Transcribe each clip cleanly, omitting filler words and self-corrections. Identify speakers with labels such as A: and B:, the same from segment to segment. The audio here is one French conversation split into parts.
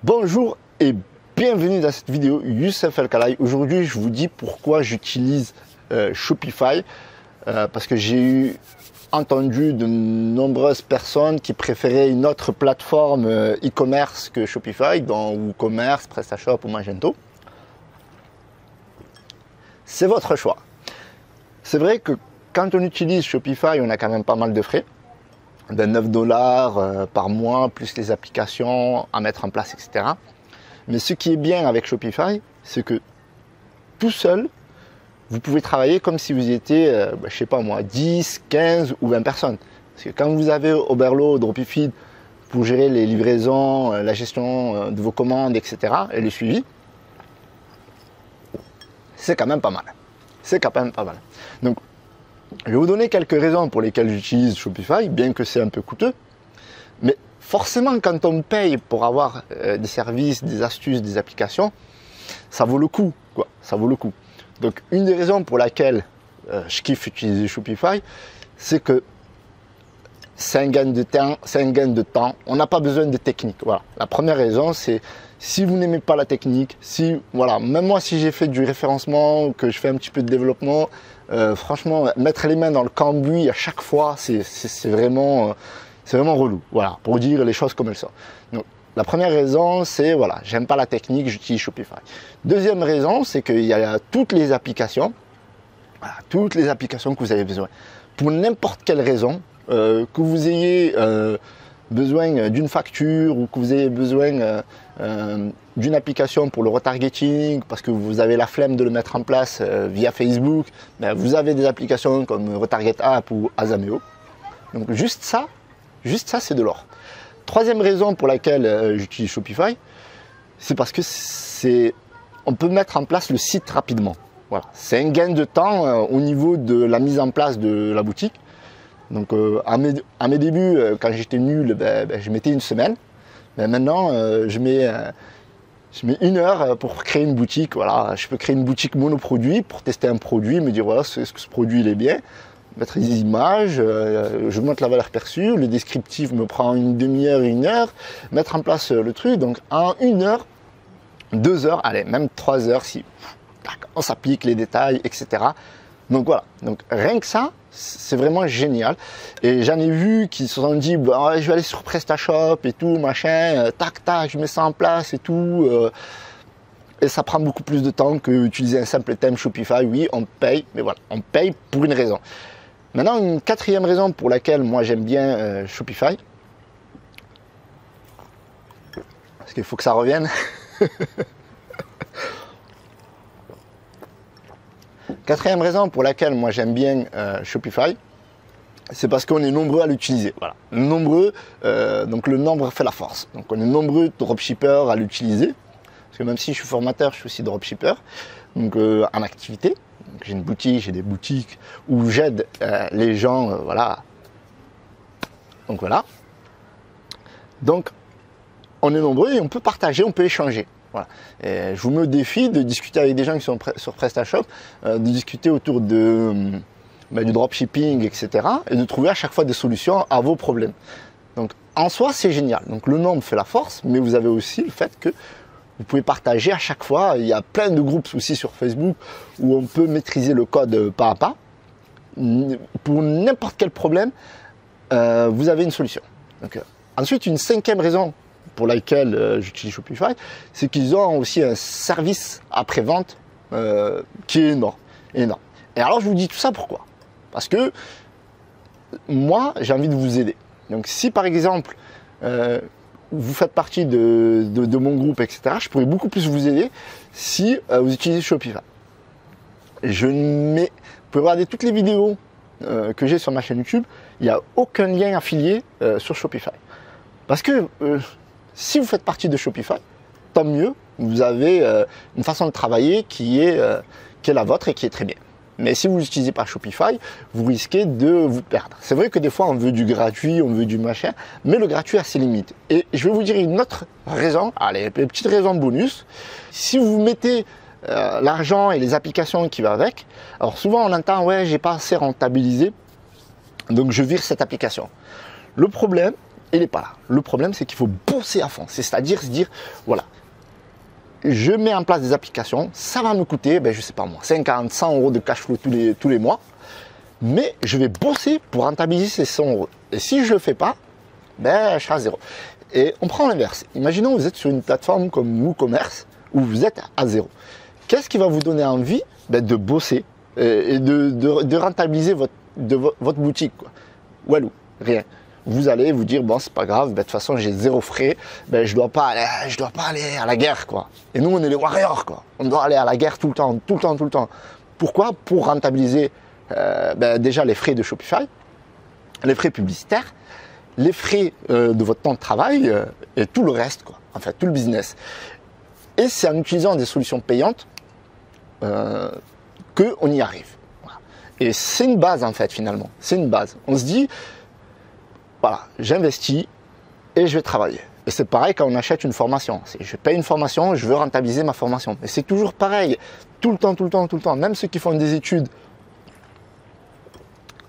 A: Bonjour et bienvenue dans cette vidéo Youssef El Khalai. Aujourd'hui, je vous dis pourquoi j'utilise Shopify parce que j'ai entendu de nombreuses personnes qui préféraient une autre plateforme e-commerce que Shopify, dans WooCommerce, PrestaShop ou Magento. C'est votre choix. C'est vrai que quand on utilise Shopify, on a quand même pas mal de frais. De 9 $ par mois, plus les applications à mettre en place, etc. Mais ce qui est bien avec Shopify, c'est que tout seul, vous pouvez travailler comme si vous étiez, je sais pas moi, 10, 15 ou 20 personnes. Parce que quand vous avez Oberlo, Dropify pour gérer les livraisons, la gestion de vos commandes, etc. et le suivi, c'est quand même pas mal. C'est quand même pas mal. Donc, je vais vous donner quelques raisons pour lesquelles j'utilise Shopify, bien que c'est un peu coûteux. Mais forcément, quand on paye pour avoir des services, des astuces, des applications, ça vaut le coup, quoi. Ça vaut le coup. Donc, une des raisons pour laquelle je kiffe utiliser Shopify, c'est que c'est un gain de temps, On n'a pas besoin de technique. Voilà. La première raison, c'est si vous n'aimez pas la technique, même moi, si j'ai fait du référencement, que je fais un petit peu de développement, franchement, mettre les mains dans le cambouis à chaque fois, c'est vraiment relou. Voilà, pour dire les choses comme elles sont. Donc, la première raison, c'est j'aime pas la technique, j'utilise Shopify. Deuxième raison, c'est qu'il y a toutes les applications, toutes les applications que vous avez besoin. Pour n'importe quelle raison, que vous ayez besoin d'une facture ou que vous ayez besoin d'une application pour le retargeting parce que vous avez la flemme de le mettre en place via Facebook, vous avez des applications comme Retarget App ou Azameo. Donc juste ça c'est de l'or. Troisième raison pour laquelle j'utilise Shopify, c'est parce que on peut mettre en place le site rapidement. Voilà, c'est un gain de temps au niveau de la mise en place de la boutique. Donc à mes débuts, quand j'étais nul, je mettais une semaine. Mais maintenant, je mets 1 heure pour créer une boutique. Voilà, je peux créer une boutique monoproduit pour tester un produit, me dire voilà, est-ce que ce produit il est bien, mettre des images, je monte la valeur perçue, le descriptif me prend une demi-heure, 1 heure, mettre en place le truc. Donc en 1 heure, 2 heures, allez, même 3 heures si on s'applique les détails, etc. Donc voilà, donc rien que ça, c'est vraiment génial. Et j'en ai vu qui se sont dit, je vais aller sur PrestaShop et tout, machin, tac, je mets ça en place et tout. Et ça prend beaucoup plus de temps que utiliser un simple thème Shopify. Oui, on paye, mais voilà, on paye pour une raison. Maintenant, une quatrième raison pour laquelle moi j'aime bien Shopify, parce qu'il faut que ça revienne. Quatrième raison pour laquelle moi j'aime bien Shopify, c'est parce qu'on est nombreux à l'utiliser. Voilà. Nombreux, donc le nombre fait la force. Donc on est nombreux dropshippers à l'utiliser. Parce que même si je suis formateur, je suis aussi dropshipper. Donc en activité. J'ai une boutique, j'ai des boutiques où j'aide les gens, voilà. Donc voilà. Donc on est nombreux et on peut partager, on peut échanger. Voilà. Et je vous mets au défi de discuter avec des gens qui sont sur PrestaShop, de discuter autour du dropshipping, etc. et de trouver à chaque fois des solutions à vos problèmes. Donc en soi, c'est génial. Donc le nombre fait la force, mais vous avez aussi le fait que vous pouvez partager à chaque fois. Il y a plein de groupes aussi sur Facebook où on peut maîtriser le code pas à pas. Pour n'importe quel problème, vous avez une solution. Donc, ensuite, une cinquième raison pour laquelle j'utilise Shopify, c'est qu'ils ont aussi un service après-vente qui est énorme, énorme. Et alors je vous dis tout ça pourquoi? Parce que moi j'ai envie de vous aider. Donc si par exemple vous faites partie de mon groupe, etc., je pourrais beaucoup plus vous aider si vous utilisez Shopify. Vous pouvez regarder toutes les vidéos que j'ai sur ma chaîne YouTube, il n'y a aucun lien affilié sur Shopify. Parce que si vous faites partie de Shopify, tant mieux, vous avez une façon de travailler qui est la vôtre et qui est très bien. Mais si vous n'utilisez pas Shopify, vous risquez de vous perdre. C'est vrai que des fois, on veut du gratuit, on veut du machin, mais le gratuit a ses limites. Et je vais vous dire une autre raison, allez, une petite raison bonus. Si vous mettez l'argent et les applications qui vont avec, alors souvent on entend, ouais, j'ai pas assez rentabilisé, donc je vire cette application. Le problème, il n'est pas là. Le problème, c'est qu'il faut bosser à fond. C'est-à-dire se dire, voilà, je mets en place des applications, ça va me coûter, ben, je sais pas moi, 50, 100 euros de cash flow tous les mois, mais je vais bosser pour rentabiliser ces 100 euros. Et si je ne le fais pas, ben, je serai à zéro. Et on prend l'inverse. Imaginons que vous êtes sur une plateforme comme WooCommerce, où vous êtes à zéro. Qu'est-ce qui va vous donner envie? Ben, de bosser et de rentabiliser votre boutique, quoi. Walou, rien. Vous allez vous dire, bon, c'est pas grave, ben, de toute façon, j'ai zéro frais, ben, je dois pas aller à la guerre, quoi. Et nous, on est les warriors, quoi. On doit aller à la guerre tout le temps, tout le temps, tout le temps. Pourquoi? Pour rentabiliser ben, déjà les frais de Shopify, les frais publicitaires, les frais de votre temps de travail et tout le reste, quoi. En fait, tout le business. Et c'est en utilisant des solutions payantes qu'on y arrive. Voilà. Et c'est une base, en fait, finalement. C'est une base. On se dit, voilà, j'investis et je vais travailler. Et c'est pareil quand on achète une formation. Je paye une formation, je veux rentabiliser ma formation. Et c'est toujours pareil, tout le temps, tout le temps, tout le temps. Même ceux qui font des études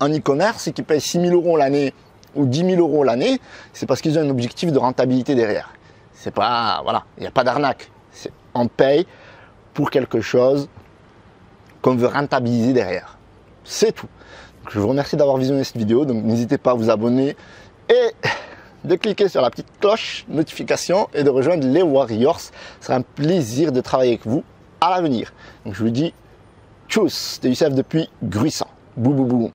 A: en e-commerce et qui payent 6 000 euros l'année ou 10 000 euros l'année, c'est parce qu'ils ont un objectif de rentabilité derrière. C'est pas, voilà, il n'y a pas d'arnaque. On paye pour quelque chose qu'on veut rentabiliser derrière. C'est tout. Donc, je vous remercie d'avoir visionné cette vidéo. Donc n'hésitez pas à vous abonner et de cliquer sur la petite cloche notification et de rejoindre les Warriors. Ce sera un plaisir de travailler avec vous à l'avenir. Donc je vous dis tchuss, c'était Youssef depuis Gruissant. Bou bou bou.